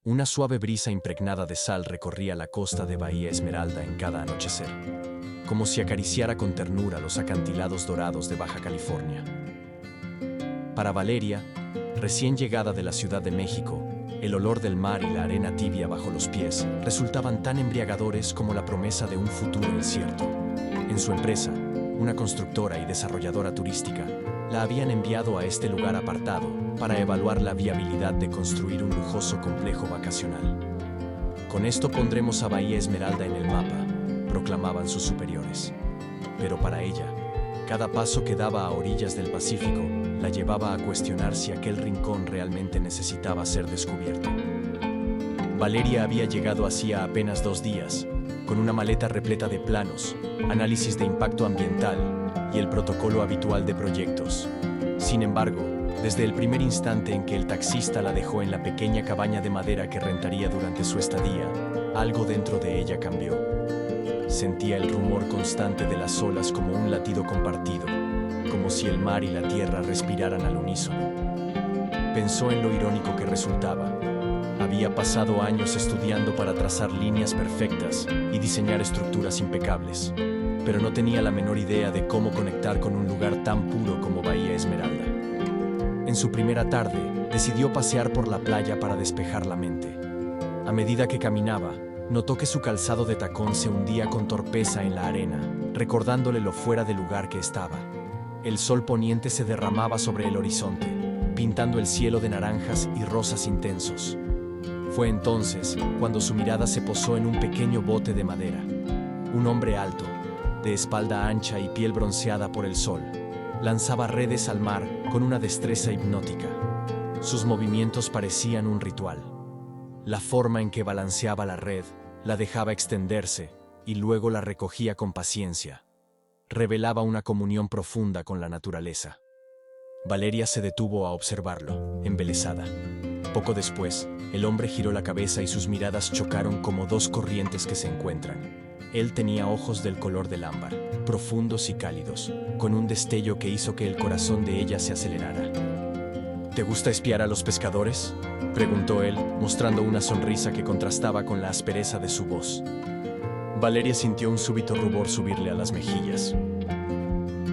Una suave brisa impregnada de sal recorría la costa de Bahía Esmeralda en cada anochecer, como si acariciara con ternura los acantilados dorados de Baja California. Para Valeria, recién llegada de la Ciudad de México, el olor del mar y la arena tibia bajo los pies resultaban tan embriagadores como la promesa de un futuro incierto. En su empresa, una constructora y desarrolladora turística, la habían enviado a este lugar apartado para evaluar la viabilidad de construir un lujoso complejo vacacional. Con esto pondremos a Bahía Esmeralda en el mapa, proclamaban sus superiores. Pero para ella, cada paso que daba a orillas del Pacífico la llevaba a cuestionar si aquel rincón realmente necesitaba ser descubierto. Valeria había llegado hacía apenas 2 días, con una maleta repleta de planos, análisis de impacto ambiental y el protocolo habitual de proyectos. Sin embargo, desde el primer instante en que el taxista la dejó en la pequeña cabaña de madera que rentaría durante su estadía, algo dentro de ella cambió. Sentía el rumor constante de las olas como un latido compartido, como si el mar y la tierra respiraran al unísono. Pensó en lo irónico que resultaba. Había pasado años estudiando para trazar líneas perfectas y diseñar estructuras impecables, pero no tenía la menor idea de cómo conectar con un lugar tan puro como Bahía Esmeralda. En su primera tarde, decidió pasear por la playa para despejar la mente. A medida que caminaba, notó que su calzado de tacón se hundía con torpeza en la arena, recordándole lo fuera de lugar que estaba. El sol poniente se derramaba sobre el horizonte, pintando el cielo de naranjas y rosas intensos. Fue entonces cuando su mirada se posó en un pequeño bote de madera. Un hombre alto, de espalda ancha y piel bronceada por el sol, lanzaba redes al mar con una destreza hipnótica. Sus movimientos parecían un ritual. La forma en que balanceaba la red, la dejaba extenderse y luego la recogía con paciencia. Revelaba una comunión profunda con la naturaleza. Valeria se detuvo a observarlo, embelesada. Poco después, el hombre giró la cabeza y sus miradas chocaron como 2 corrientes que se encuentran. Él tenía ojos del color del ámbar, profundos y cálidos, con un destello que hizo que el corazón de ella se acelerara. ¿Te gusta espiar a los pescadores?, preguntó él, mostrando una sonrisa que contrastaba con la aspereza de su voz. Valeria sintió un súbito rubor subirle a las mejillas.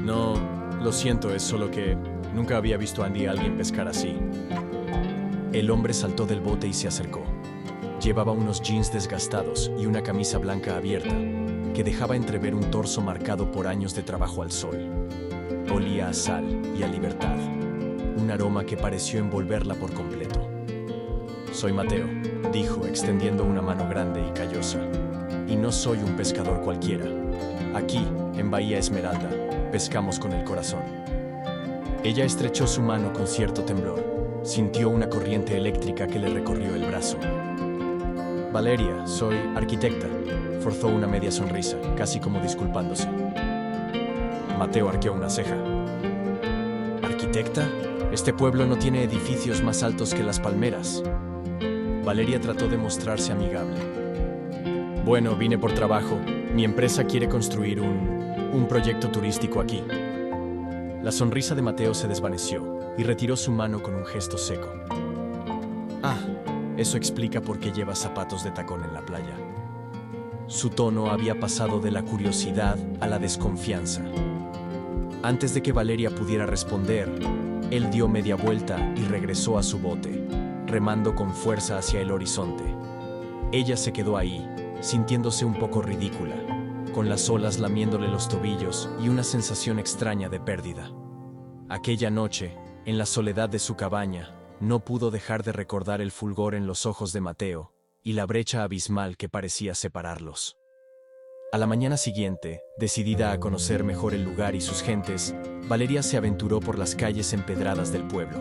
No, lo siento, es solo que nunca había visto a alguien pescar así. El hombre saltó del bote y se acercó. Llevaba unos jeans desgastados y una camisa blanca abierta, que dejaba entrever un torso marcado por años de trabajo al sol. Olía a sal y a libertad, un aroma que pareció envolverla por completo. Soy Mateo, dijo, extendiendo una mano grande y callosa. Y no soy un pescador cualquiera. Aquí, en Bahía Esmeralda, pescamos con el corazón. Ella estrechó su mano con cierto temblor. Sintió una corriente eléctrica que le recorrió el brazo. Valeria, soy arquitecta, forzó una media sonrisa, casi como disculpándose. Mateo arqueó una ceja. ¿Arquitecta? Este pueblo no tiene edificios más altos que las palmeras. Valeria trató de mostrarse amigable. Bueno, vine por trabajo. Mi empresa quiere construir un proyecto turístico aquí. La sonrisa de Mateo se desvaneció y retiró su mano con un gesto seco. Ah, eso explica por qué lleva zapatos de tacón en la playa. Su tono había pasado de la curiosidad a la desconfianza. Antes de que Valeria pudiera responder, él dio media vuelta y regresó a su bote, remando con fuerza hacia el horizonte. Ella se quedó ahí, sintiéndose un poco ridícula, con las olas lamiéndole los tobillos y una sensación extraña de pérdida. Aquella noche, en la soledad de su cabaña, no pudo dejar de recordar el fulgor en los ojos de Mateo y la brecha abismal que parecía separarlos. A la mañana siguiente, decidida a conocer mejor el lugar y sus gentes, Valeria se aventuró por las calles empedradas del pueblo.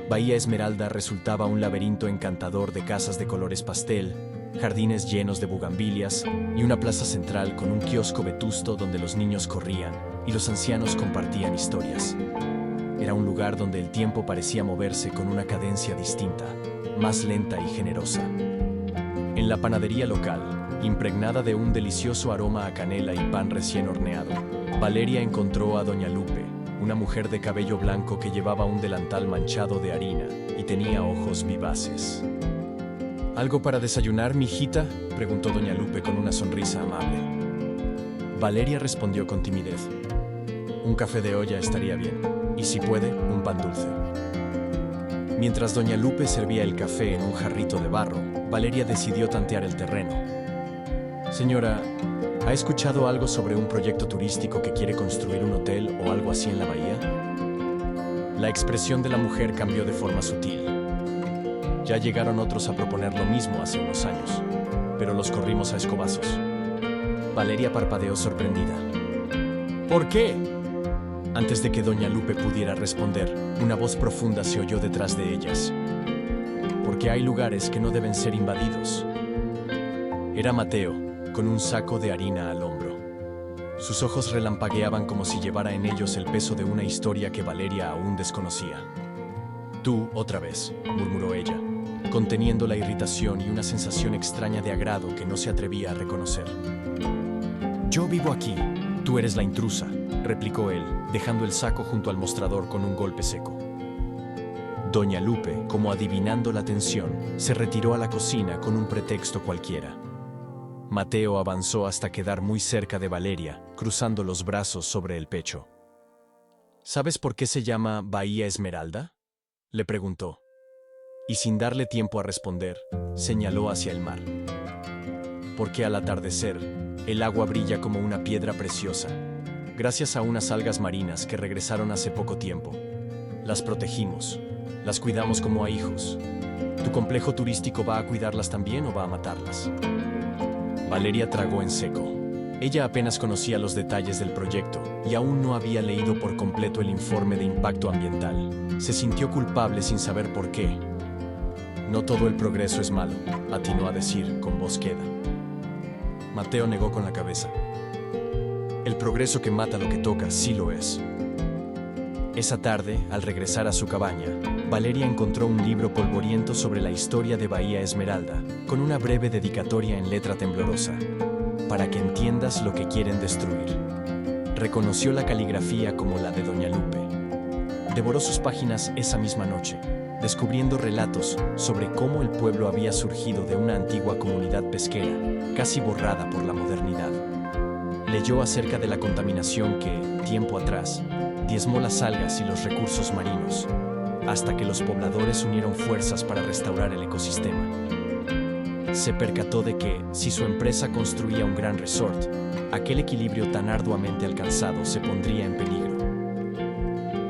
Bahía Esmeralda resultaba un laberinto encantador de casas de colores pastel, jardines llenos de bugambilias y una plaza central con un kiosco vetusto donde los niños corrían y los ancianos compartían historias. Era un lugar donde el tiempo parecía moverse con una cadencia distinta, más lenta y generosa. En la panadería local, impregnada de un delicioso aroma a canela y pan recién horneado, Valeria encontró a Doña Lupe, una mujer de cabello blanco que llevaba un delantal manchado de harina y tenía ojos vivaces. ¿Algo para desayunar, mijita?, preguntó doña Lupe con una sonrisa amable. Valeria respondió con timidez. Un café de olla estaría bien, y si puede, un pan dulce. Mientras doña Lupe servía el café en un jarrito de barro, Valeria decidió tantear el terreno. Señora, ¿ha escuchado algo sobre un proyecto turístico que quiere construir un hotel o algo así en la bahía? La expresión de la mujer cambió de forma sutil. Ya llegaron otros a proponer lo mismo hace unos años, pero los corrimos a escobazos. Valeria parpadeó sorprendida. ¿Por qué? Antes de que doña Lupe pudiera responder, una voz profunda se oyó detrás de ellas. Porque hay lugares que no deben ser invadidos. Era Mateo, con un saco de harina al hombro. Sus ojos relampagueaban como si llevara en ellos el peso de una historia que Valeria aún desconocía. Tú, otra vez, murmuró ella, conteniendo la irritación y una sensación extraña de agrado que no se atrevía a reconocer. Yo vivo aquí, tú eres la intrusa, replicó él, dejando el saco junto al mostrador con un golpe seco. Doña Lupe, como adivinando la tensión, se retiró a la cocina con un pretexto cualquiera. Mateo avanzó hasta quedar muy cerca de Valeria, cruzando los brazos sobre el pecho. ¿Sabes por qué se llama Bahía Esmeralda?, le preguntó. Y sin darle tiempo a responder, señaló hacia el mar. Porque al atardecer, el agua brilla como una piedra preciosa, gracias a unas algas marinas que regresaron hace poco tiempo. Las protegimos, las cuidamos como a hijos. ¿Tu complejo turístico va a cuidarlas también o va a matarlas? Valeria tragó en seco. Ella apenas conocía los detalles del proyecto y aún no había leído por completo el informe de impacto ambiental. Se sintió culpable sin saber por qué. No todo el progreso es malo, atinó a decir con voz queda. Mateo negó con la cabeza. El progreso que mata lo que toca sí lo es. Esa tarde, al regresar a su cabaña, Valeria encontró un libro polvoriento sobre la historia de Bahía Esmeralda, con una breve dedicatoria en letra temblorosa. Para que entiendas lo que quieren destruir. Reconoció la caligrafía como la de doña Lupe. Devoró sus páginas esa misma noche, descubriendo relatos sobre cómo el pueblo había surgido de una antigua comunidad pesquera, casi borrada por la modernidad. Leyó acerca de la contaminación que, tiempo atrás, diezmó las algas y los recursos marinos, hasta que los pobladores unieron fuerzas para restaurar el ecosistema. Se percató de que, si su empresa construía un gran resort, aquel equilibrio tan arduamente alcanzado se pondría en peligro.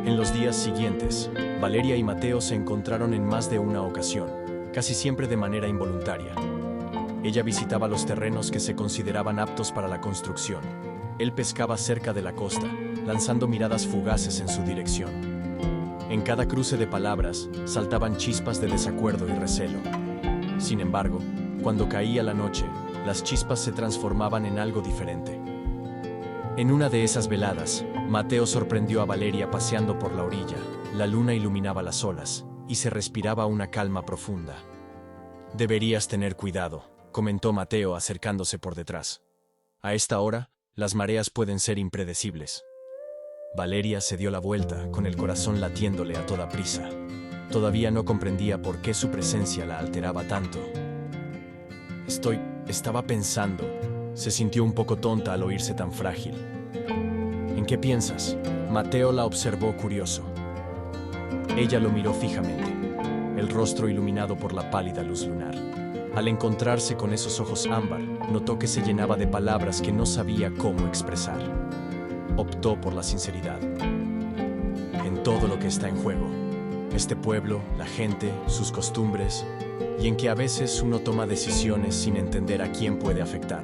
En los días siguientes, Valeria y Mateo se encontraron en más de una ocasión, casi siempre de manera involuntaria. Ella visitaba los terrenos que se consideraban aptos para la construcción. Él pescaba cerca de la costa, lanzando miradas fugaces en su dirección. En cada cruce de palabras, saltaban chispas de desacuerdo y recelo. Sin embargo, cuando caía la noche, las chispas se transformaban en algo diferente. En una de esas veladas, Mateo sorprendió a Valeria paseando por la orilla. La luna iluminaba las olas, y se respiraba una calma profunda. Deberías tener cuidado, comentó Mateo acercándose por detrás. A esta hora, las mareas pueden ser impredecibles. Valeria se dio la vuelta, con el corazón latiéndole a toda prisa. Todavía no comprendía por qué su presencia la alteraba tanto. Estaba pensando. Se sintió un poco tonta al oírse tan frágil. ¿En qué piensas? Mateo la observó curioso. Ella lo miró fijamente, el rostro iluminado por la pálida luz lunar. Al encontrarse con esos ojos ámbar, notó que se llenaba de palabras que no sabía cómo expresar. Optó por la sinceridad. En todo lo que está en juego. Este pueblo, la gente, sus costumbres, y en que a veces uno toma decisiones sin entender a quién puede afectar.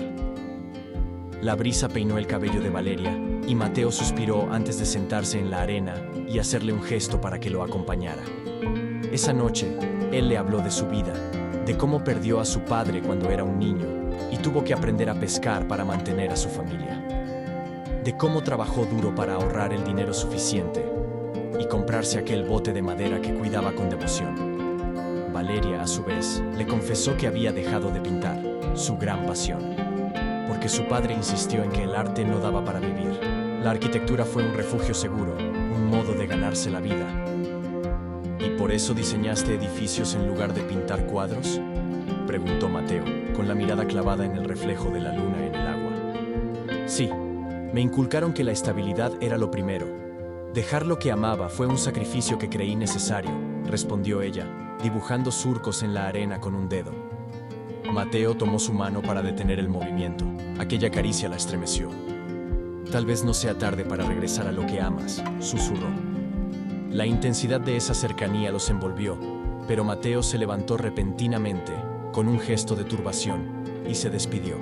La brisa peinó el cabello de Valeria, y Mateo suspiró antes de sentarse en la arena y hacerle un gesto para que lo acompañara. Esa noche, él le habló de su vida, de cómo perdió a su padre cuando era un niño y tuvo que aprender a pescar para mantener a su familia. De cómo trabajó duro para ahorrar el dinero suficiente y comprarse aquel bote de madera que cuidaba con devoción. Valeria, a su vez, le confesó que había dejado de pintar, su gran pasión, porque su padre insistió en que el arte no daba para vivir. La arquitectura fue un refugio seguro, un modo de ganarse la vida. ¿Y por eso diseñaste edificios en lugar de pintar cuadros?, preguntó Mateo, con la mirada clavada en el reflejo de la luna en el agua. Sí, me inculcaron que la estabilidad era lo primero. Dejar lo que amaba fue un sacrificio que creí necesario, respondió ella, dibujando surcos en la arena con un dedo. Mateo tomó su mano para detener el movimiento. Aquella caricia la estremeció. Tal vez no sea tarde para regresar a lo que amas, susurró. La intensidad de esa cercanía los envolvió, pero Mateo se levantó repentinamente, con un gesto de turbación, y se despidió.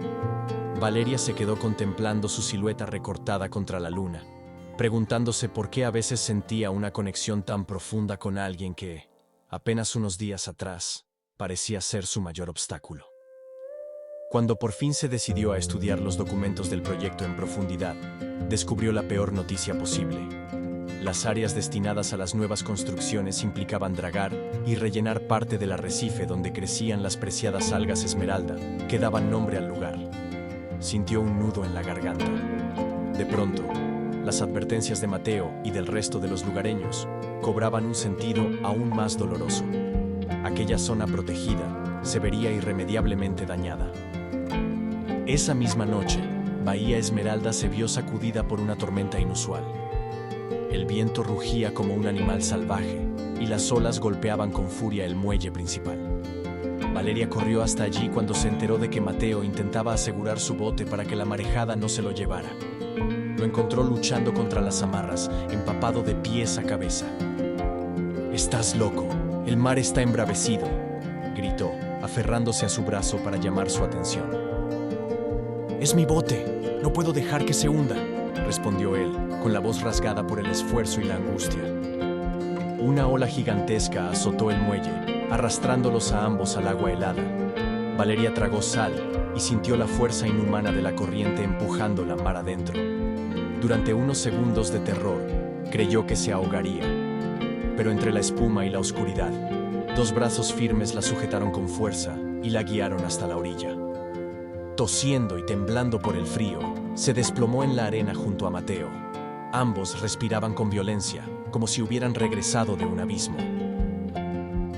Valeria se quedó contemplando su silueta recortada contra la luna, preguntándose por qué a veces sentía una conexión tan profunda con alguien que, apenas unos días atrás, parecía ser su mayor obstáculo. Cuando por fin se decidió a estudiar los documentos del proyecto en profundidad, descubrió la peor noticia posible. Las áreas destinadas a las nuevas construcciones implicaban dragar y rellenar parte del arrecife donde crecían las preciadas algas esmeralda, que daban nombre al lugar. Sintió un nudo en la garganta. De pronto, las advertencias de Mateo y del resto de los lugareños cobraban un sentido aún más doloroso. Aquella zona protegida se vería irremediablemente dañada. Esa misma noche, Bahía Esmeralda se vio sacudida por una tormenta inusual. El viento rugía como un animal salvaje y las olas golpeaban con furia el muelle principal. Valeria corrió hasta allí cuando se enteró de que Mateo intentaba asegurar su bote para que la marejada no se lo llevara. Lo encontró luchando contra las amarras, empapado de pies a cabeza. «Estás loco, el mar está embravecido», gritó, aferrándose a su brazo para llamar su atención. «Es mi bote, no puedo dejar que se hunda», respondió él, con la voz rasgada por el esfuerzo y la angustia. Una ola gigantesca azotó el muelle, arrastrándolos a ambos al agua helada. Valeria tragó sal y sintió la fuerza inhumana de la corriente empujándola mar adentro. Durante unos segundos de terror, creyó que se ahogaría. Pero entre la espuma y la oscuridad, dos brazos firmes la sujetaron con fuerza y la guiaron hasta la orilla. Tosiendo y temblando por el frío, se desplomó en la arena junto a Mateo. Ambos respiraban con violencia, como si hubieran regresado de un abismo.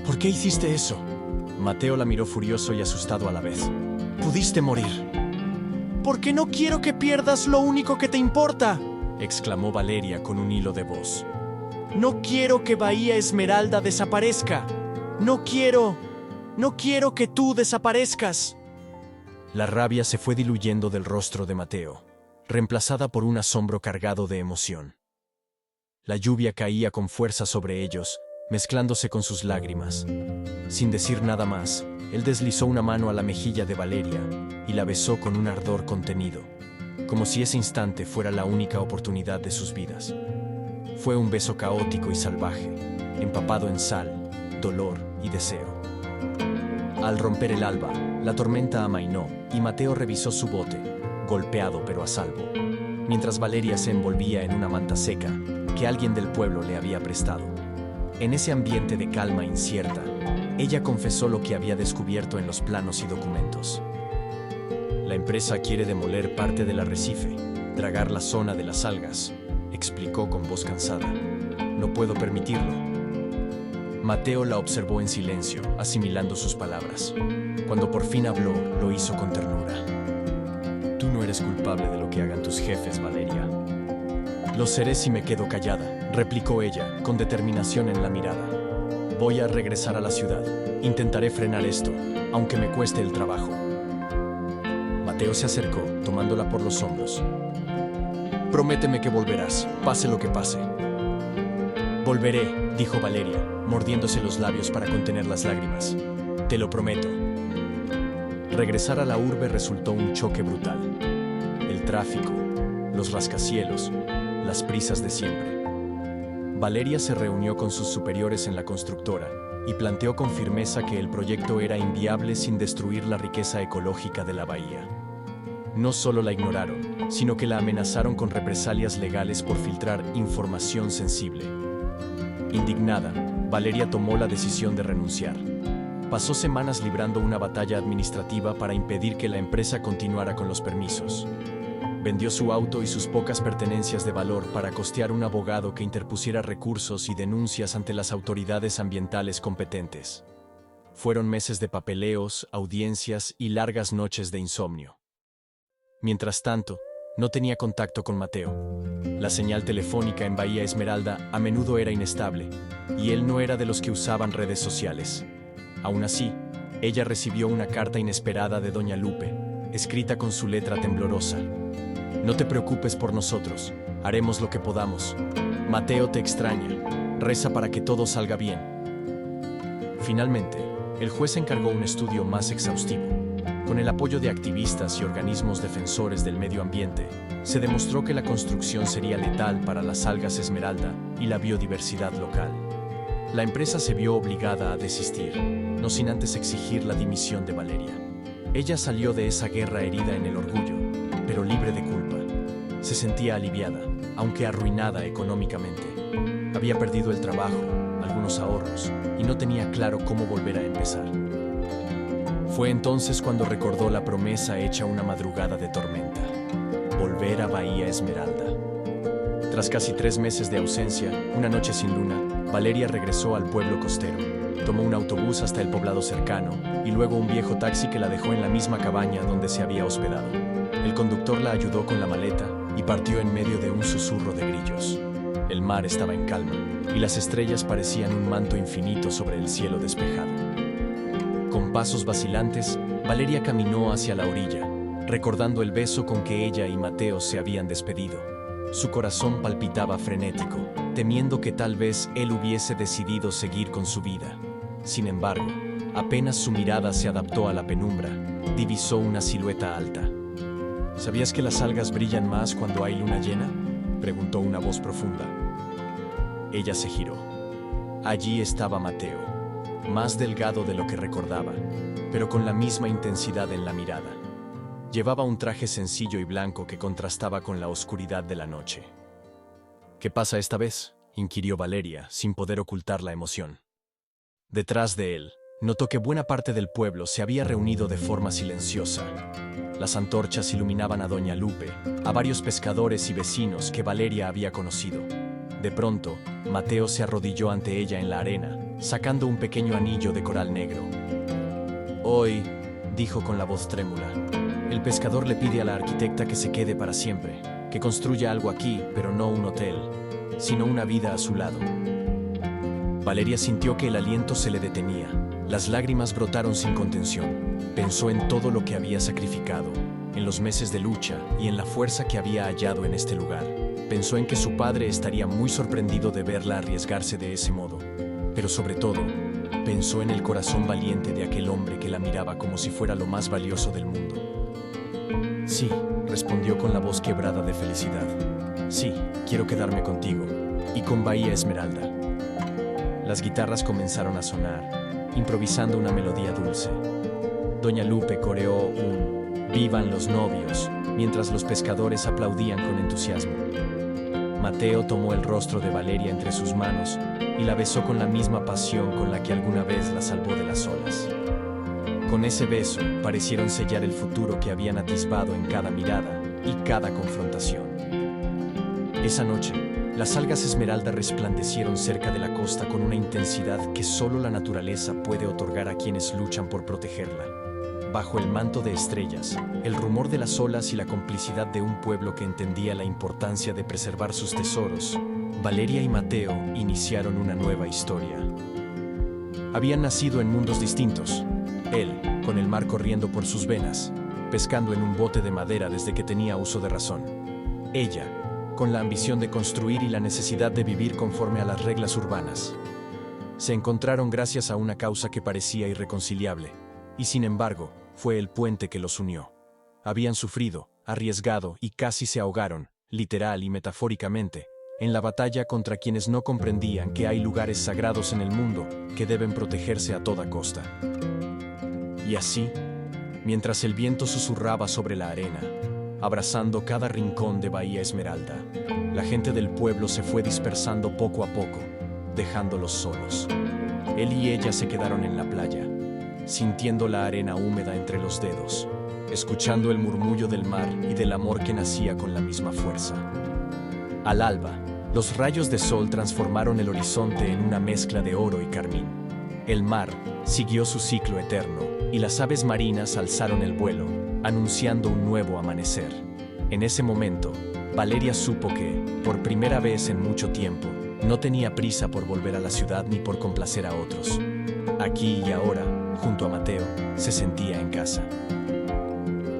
«¿Por qué hiciste eso?» Mateo la miró furioso y asustado a la vez. «Pudiste morir». «Porque no quiero que pierdas lo único que te importa», exclamó Valeria con un hilo de voz. «No quiero que Bahía Esmeralda desaparezca. No quiero que tú desaparezcas». La rabia se fue diluyendo del rostro de Mateo, reemplazada por un asombro cargado de emoción. La lluvia caía con fuerza sobre ellos, mezclándose con sus lágrimas. Sin decir nada más, él deslizó una mano a la mejilla de Valeria y la besó con un ardor contenido, como si ese instante fuera la única oportunidad de sus vidas. Fue un beso caótico y salvaje, empapado en sal, dolor y deseo. Al romper el alba, la tormenta amainó y Mateo revisó su bote, golpeado pero a salvo, mientras Valeria se envolvía en una manta seca que alguien del pueblo le había prestado. En ese ambiente de calma incierta, ella confesó lo que había descubierto en los planos y documentos. «La empresa quiere demoler parte del arrecife, dragar la zona de las algas», explicó con voz cansada. «No puedo permitirlo». Mateo la observó en silencio, asimilando sus palabras. Cuando por fin habló, lo hizo con ternura. «Tú no eres culpable de lo que hagan tus jefes, Valeria». «Lo seré si me quedo callada», replicó ella, con determinación en la mirada. «Voy a regresar a la ciudad. Intentaré frenar esto, aunque me cueste el trabajo». Mateo se acercó, tomándola por los hombros. «Prométeme que volverás, pase lo que pase». «Volveré», dijo Valeria, mordiéndose los labios para contener las lágrimas. «Te lo prometo». Regresar a la urbe resultó un choque brutal. El tráfico, los rascacielos, las prisas de siempre. Valeria se reunió con sus superiores en la constructora y planteó con firmeza que el proyecto era inviable sin destruir la riqueza ecológica de la bahía. No solo la ignoraron, sino que la amenazaron con represalias legales por filtrar información sensible. Indignada, Valeria tomó la decisión de renunciar. Pasó semanas librando una batalla administrativa para impedir que la empresa continuara con los permisos. Vendió su auto y sus pocas pertenencias de valor para costear un abogado que interpusiera recursos y denuncias ante las autoridades ambientales competentes. Fueron meses de papeleos, audiencias y largas noches de insomnio. Mientras tanto, no tenía contacto con Mateo. La señal telefónica en Bahía Esmeralda a menudo era inestable, y él no era de los que usaban redes sociales. Aún así, ella recibió una carta inesperada de Doña Lupe, escrita con su letra temblorosa. No te preocupes por nosotros, haremos lo que podamos. Mateo te extraña, reza para que todo salga bien. Finalmente, el juez encargó un estudio más exhaustivo. Con el apoyo de activistas y organismos defensores del medio ambiente, se demostró que la construcción sería letal para las algas esmeralda y la biodiversidad local. La empresa se vio obligada a desistir, no sin antes exigir la dimisión de Valeria. Ella salió de esa guerra herida en el orgullo, pero libre de culpa. Se sentía aliviada, aunque arruinada económicamente. Había perdido el trabajo, algunos ahorros, y no tenía claro cómo volver a empezar. Fue entonces cuando recordó la promesa hecha una madrugada de tormenta: volver a Bahía Esmeralda. Tras casi 3 meses de ausencia, una noche sin luna, Valeria regresó al pueblo costero. Tomó un autobús hasta el poblado cercano y luego un viejo taxi que la dejó en la misma cabaña donde se había hospedado. El conductor la ayudó con la maleta y partió en medio de un susurro de grillos. El mar estaba en calma y las estrellas parecían un manto infinito sobre el cielo despejado. Con pasos vacilantes, Valeria caminó hacia la orilla, recordando el beso con que ella y Mateo se habían despedido. Su corazón palpitaba frenético, temiendo que tal vez él hubiese decidido seguir con su vida. Sin embargo, apenas su mirada se adaptó a la penumbra, divisó una silueta alta. ¿Sabías que las algas brillan más cuando hay luna llena?, preguntó una voz profunda. Ella se giró. Allí estaba Mateo, más delgado de lo que recordaba, pero con la misma intensidad en la mirada. Llevaba un traje sencillo y blanco que contrastaba con la oscuridad de la noche. ¿Qué pasa esta vez?, inquirió Valeria, sin poder ocultar la emoción. Detrás de él, notó que buena parte del pueblo se había reunido de forma silenciosa. Las antorchas iluminaban a Doña Lupe, a varios pescadores y vecinos que Valeria había conocido. De pronto, Mateo se arrodilló ante ella en la arena, sacando un pequeño anillo de coral negro. Hoy, dijo con la voz trémula, el pescador le pide a la arquitecta que se quede para siempre, que construya algo aquí, pero no un hotel, sino una vida a su lado. Valeria sintió que el aliento se le detenía. Las lágrimas brotaron sin contención. Pensó en todo lo que había sacrificado, en los meses de lucha y en la fuerza que había hallado en este lugar. Pensó en que su padre estaría muy sorprendido de verla arriesgarse de ese modo. Pero sobre todo, pensó en el corazón valiente de aquel hombre que la miraba como si fuera lo más valioso del mundo. Sí, respondió con la voz quebrada de felicidad. Sí, quiero quedarme contigo, y con Bahía Esmeralda. Las guitarras comenzaron a sonar, improvisando una melodía dulce. Doña Lupe coreó un «Vivan los novios», mientras los pescadores aplaudían con entusiasmo. Mateo tomó el rostro de Valeria entre sus manos y la besó con la misma pasión con la que alguna vez la salvó de las olas. Con ese beso parecieron sellar el futuro que habían atisbado en cada mirada y cada confrontación. Esa noche, las algas esmeralda resplandecieron cerca de la costa con una intensidad que solo la naturaleza puede otorgar a quienes luchan por protegerla. Bajo el manto de estrellas, el rumor de las olas y la complicidad de un pueblo que entendía la importancia de preservar sus tesoros, Valeria y Mateo iniciaron una nueva historia. Habían nacido en mundos distintos. Él, con el mar corriendo por sus venas, pescando en un bote de madera desde que tenía uso de razón. Ella, con la ambición de construir y la necesidad de vivir conforme a las reglas urbanas. Se encontraron gracias a una causa que parecía irreconciliable, y sin embargo, fue el puente que los unió. Habían sufrido, arriesgado y casi se ahogaron, literal y metafóricamente, en la batalla contra quienes no comprendían que hay lugares sagrados en el mundo que deben protegerse a toda costa. Y así, mientras el viento susurraba sobre la arena, abrazando cada rincón de Bahía Esmeralda, la gente del pueblo se fue dispersando poco a poco, dejándolos solos. Él y ella se quedaron en la playa, sintiendo la arena húmeda entre los dedos, escuchando el murmullo del mar y del amor que nacía con la misma fuerza. Al alba, los rayos de sol transformaron el horizonte en una mezcla de oro y carmín. El mar siguió su ciclo eterno, y las aves marinas alzaron el vuelo, anunciando un nuevo amanecer. En ese momento, Valeria supo que, por primera vez en mucho tiempo, no tenía prisa por volver a la ciudad ni por complacer a otros. Aquí y ahora, junto a Mateo, se sentía en casa.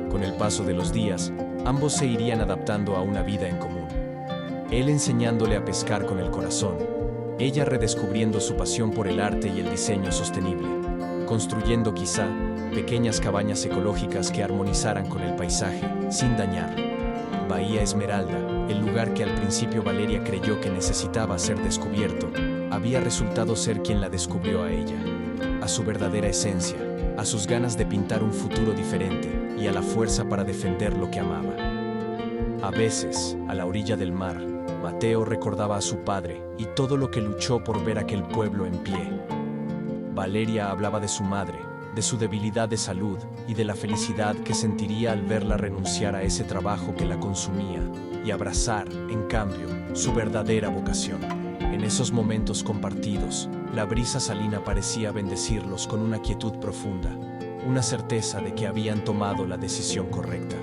Con el paso de los días, ambos se irían adaptando a una vida en común. Él enseñándole a pescar con el corazón, ella redescubriendo su pasión por el arte y el diseño sostenible, construyendo quizá pequeñas cabañas ecológicas que armonizaran con el paisaje, sin dañar. Bahía Esmeralda, el lugar que al principio Valeria creyó que necesitaba ser descubierto, había resultado ser quien la descubrió a ella, a su verdadera esencia, a sus ganas de pintar un futuro diferente y a la fuerza para defender lo que amaba. A veces, a la orilla del mar, Mateo recordaba a su padre y todo lo que luchó por ver aquel pueblo en pie. Valeria hablaba de su madre, de su debilidad de salud y de la felicidad que sentiría al verla renunciar a ese trabajo que la consumía y abrazar, en cambio, su verdadera vocación. En esos momentos compartidos, la brisa salina parecía bendecirlos con una quietud profunda, una certeza de que habían tomado la decisión correcta.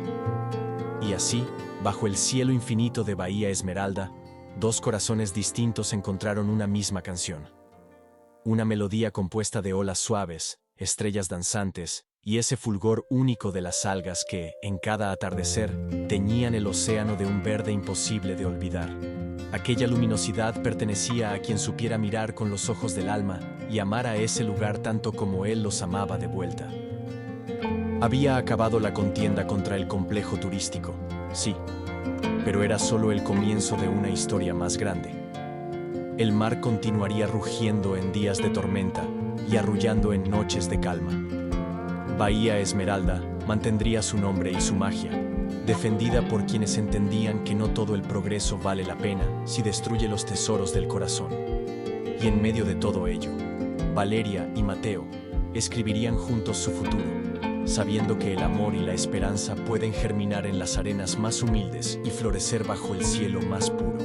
Y así, bajo el cielo infinito de Bahía Esmeralda, dos corazones distintos encontraron una misma canción. Una melodía compuesta de olas suaves, estrellas danzantes y ese fulgor único de las algas que, en cada atardecer, teñían el océano de un verde imposible de olvidar. Aquella luminosidad pertenecía a quien supiera mirar con los ojos del alma y amar a ese lugar tanto como él los amaba de vuelta. Había acabado la contienda contra el complejo turístico, sí, pero era solo el comienzo de una historia más grande. El mar continuaría rugiendo en días de tormenta y arrullando en noches de calma. Bahía Esmeralda mantendría su nombre y su magia, defendida por quienes entendían que no todo el progreso vale la pena si destruye los tesoros del corazón. Y en medio de todo ello, Valeria y Mateo escribirían juntos su futuro, sabiendo que el amor y la esperanza pueden germinar en las arenas más humildes y florecer bajo el cielo más puro.